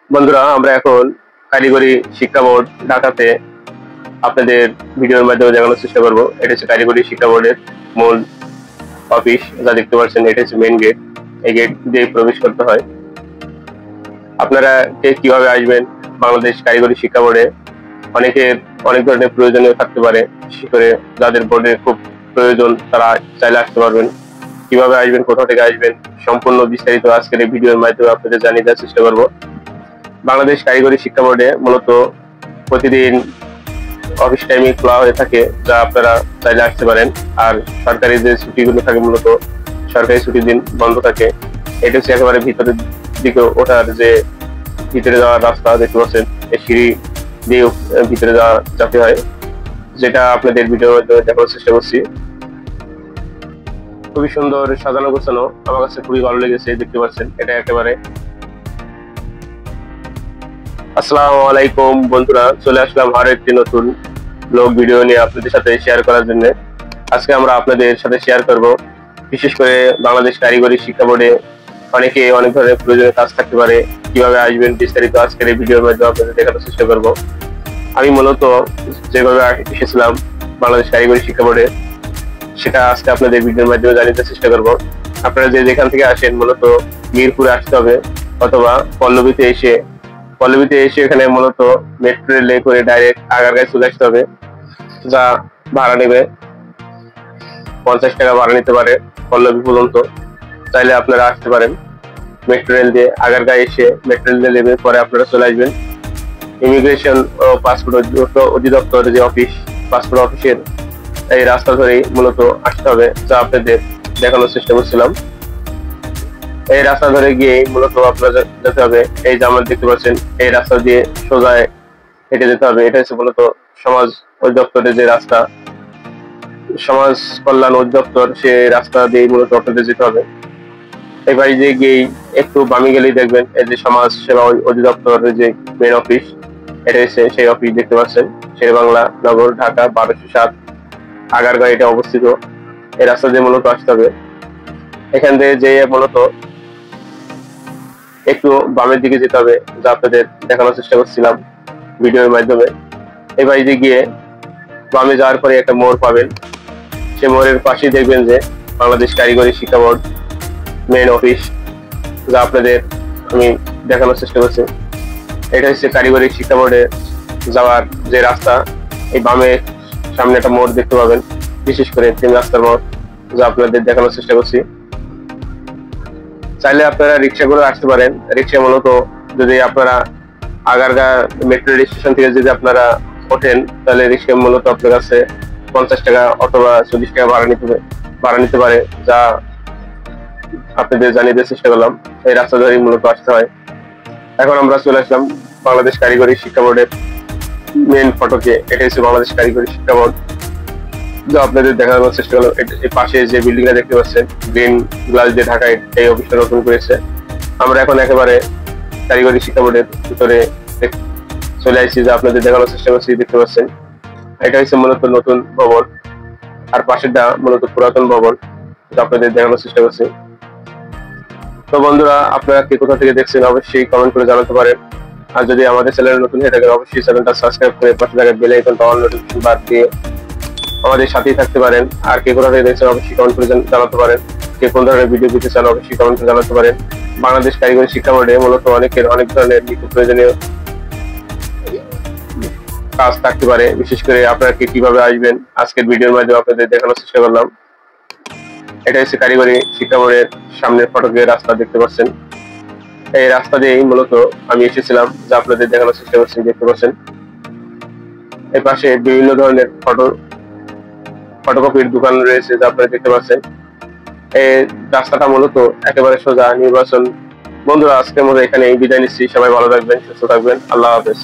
বন্ধুরা, আমরা এখন কারিগরি শিক্ষা বোর্ড ঢাকাতে আপনাদের ভিডিওর মাধ্যমে দেখানোর চেষ্টা করব। এটা হচ্ছে কারিগরি শিক্ষা বোর্ডের মূল অফিস, যা দেখতে পাচ্ছেন। এটা হচ্ছে মেইন গেট। এই গেট দিয়ে প্রবেশ করতে হয়। আপনারা কিভাবে আসবেন বাংলাদেশ কারিগরি শিক্ষা বোর্ডে? অনেকের অনেক ধরনের প্রয়োজনীয় থাকতে পারে, বিশেষ করে যাদের বোর্ডে খুব প্রয়োজন তারা চাইলে আসতে পারবেন। কিভাবে আসবেন, কোথা থেকে আসবেন, সম্পূর্ণ বিস্তারিত আজকের এই ভিডিওর মাধ্যমে আপনাদের জানিয়ে দেওয়ার চেষ্টা করব। বাংলাদেশ কারিগরি শিক্ষা বোর্ডে মূলত প্রতিদিন অফিস টাইমে খোলা হয়ে থাকে, যা আপনারা চাইলে আসতে পারেন। আর সরকারি যে ছুটিগুলো থাকে, মূলত সরকারি ছুটির দিন বন্ধ থাকে। এটা হচ্ছে একেবারে ভিতরের দিকে ওঠার যে ভিতরে যাওয়ার রাস্তা দেখতে পাচ্ছেন। এই সিঁড়ি দিয়ে ভিতরে যেতে হয়, যেটা আপনাদের ভিডিওর মাধ্যমে দেখানোর চেষ্টা করছি। খুবই সুন্দর সাজানো গোছানো, আমার কাছে খুবই ভালো লেগেছে। দেখতে পাচ্ছেন এটা একেবারে। আসসালামু আলাইকুম বন্ধুরা, চলে আসলাম আরো একটি নতুন ব্লগ ভিডিও নিয়ে আপনাদের সাথে শেয়ার করার জন্য। আজকে আমরা আপনাদের সাথে শেয়ার করব, বিশেষ করে বাংলাদেশ কারিগরি শিক্ষা বোর্ডে অনেকে অনেক ধরনের প্রয়োজনীয় কাজ থাকতে পারে। কিভাবে আসবেন বিস্তারিত আজকের এই ভিডিওর মাধ্যমে আপনাদের দেখানোর চেষ্টা করব। আমি মূলত যেভাবে এসেছিলাম বাংলাদেশ কারিগরি শিক্ষা বোর্ডে, সেটা আজকে আপনাদের ভিডিওর মাধ্যমে জানাতে চেষ্টা করব। আপনারা যে যেখান থেকে আসেন, মূলত মিরপুরে আসতে হবে, অথবা পল্লবীতে এসে এখানে মূলত মেট্রো রেলে করে ডাইরেক্ট আগারগাঁয়ে চলে আসতে হবে, যা ভাড়া নেবে 50 টাকা ভাড়া নিতে পারে পল্লবী পর্যন্ত। চাইলে আপনারা আসতে পারেন মেট্রো রেল দিয়ে। আগারগাঁয়ে এসে মেট্রো রেল দিয়ে নেবে, পরে আপনারা চলে আসবেন ইমিগ্রেশন ও পাসপোর্ট অধিদপ্তর যে অফিস, পাসপোর্ট অফিসের এই রাস্তা ধরেই মূলত আসতে হবে, যা আপনাদের দেখানোর চেষ্টা করছিলাম। এই রাস্তা ধরে গিয়ে মূলত আপনাদের যেতে হবে। এই যে আমরা দেখতে পাচ্ছেন, এই রাস্তা দিয়ে সোজা হেঁটে যেতে হবে। এটা হচ্ছে মূলত সমাজ অধিদপ্তরের যে রাস্তা, সমাজ কল্যাণ অধিদপ্তর, সে রাস্তা দিয়ে মূলত আপনাদের যেতে হবে। এই বাড়ি দিয়ে গিয়ে একটু বামে গেলেই দেখবেন এই যে সমাজ সেবা অধিদপ্তরের যে মেন অফিস, এটা হচ্ছে সেই অফিস। দেখতে পাচ্ছেন শেরেবাংলা নগর, ঢাকা 1207, আগারগাঁও এটা অবস্থিত। এই রাস্তা দিয়ে মূলত আসতে হবে। এখান থেকে যে মূলত একটু বামের দিকে যেতে হবে, যা আপনাদের দেখানোর চেষ্টা করছিলাম ভিডিওর মাধ্যমে। এই বাড়িতে গিয়ে বামে যাওয়ার পরে একটা মোড় পাবেন। সে মোড়ের পাশে দেখবেন যে বাংলাদেশ কারিগরি শিক্ষা বোর্ড মেন অফিস, যা আপনাদের আমি দেখানোর চেষ্টা করছি। এটা হচ্ছে কারিগরি শিক্ষা বোর্ডে যাওয়ার যে রাস্তা। এই বামে সামনে একটা মোড় দেখতে পাবেন, বিশেষ করে 3 রাস্তার মোড়, যা আপনাদের দেখানোর চেষ্টা করছি। চাইলে আপনারা রিক্সা করে আসতে পারেন। রিক্সা মূলত যদি আপনারা আগারগাঁও মেট্রো স্টেশন থেকে যদি আপনারা ওঠেন, তাহলে রিক্সা মূলত আপনার কাছে 50 টাকা অথবা 40 টাকা ভাড়া নিতে পারে, যা আপনাদের জানিয়ে দেওয়ার চেষ্টা করলাম। এই রাস্তা ধরেই মূলত আসতে হয়। এখন আমরা চলে আসলাম বাংলাদেশ কারিগরি শিক্ষা বোর্ডের মেন ফটকে। এটা হচ্ছে বাংলাদেশ কারিগরি শিক্ষা বোর্ড, যা আপনাদের দেখানোর চেষ্টা করলাম। এই পাশে যে বিল্ডিংটা দেখতে পাচ্ছেন, গ্রিন গ্লাস দিয়ে ঢাকা, এই অফিসটা নতুন করেছে। আমরা এখন একেবারে কারিগরি শিক্ষা বোর্ডের ভিতরে চলে আসছি, যা আপনাদের দেখানোর চেষ্টা করছি। দেখতে পাচ্ছেন এটা হচ্ছে মূলত নতুন ভবন, আর পাশেরটা মূলত পুরাতন ভবন, যা আপনাদের দেখানোর চেষ্টা করছি। তো বন্ধুরা, আপনারা কে কোথা থেকে দেখছেন অবশ্যই কমেন্ট করে জানাতে পারেন। আর যদি আমাদের চ্যানেলে নতুন হয়ে থাকেন, অবশ্যই চ্যানেলটা সাবস্ক্রাইব করে পাশে থাকা বেল আইকনটা অন নোটিফিকেশন বার দিয়ে আমাদের সাথেই থাকতে পারেন। আর কে কোথা থেকে দেখছেন অবশ্যই কমেন্ট করে জানাতে পারেন। কে কোন ধরনের ভিডিও দিতে চান অবশ্যই কমেন্ট করে জানাতে পারেন। বাংলাদেশ কারিগরি শিক্ষা বোর্ডে মূলত অনেক ধরনের নিত্য প্রয়োজনীয় কাজ থাকতে পারে। বিশেষ করে আপনারা কিভাবে আসবেন আজকের ভিডিওর মাধ্যমে আপনাদের দেখানোর চেষ্টা করলাম। এটা হচ্ছে কারিগরি শিক্ষা বোর্ডের সামনের ফটকের রাস্তা দেখতে পাচ্ছেন। এই রাস্তা দিয়েই মূলত আমি এসেছিলাম, যা আপনাদের দেখানোর চেষ্টা করছি। দেখতে পাচ্ছেন এই পাশে বিভিন্ন ধরনের ফটোকপির দোকান রয়েছে, যা আপনারা দেখতে পাচ্ছেন। এই রাস্তাটা মূলত একেবারে সোজা নির্বাচন। বন্ধুরা, আজকের মতো এখানে বিদায় নিচ্ছি। সবাই ভালো থাকবেন, সুস্থ থাকবেন। আল্লাহ হাফেজ।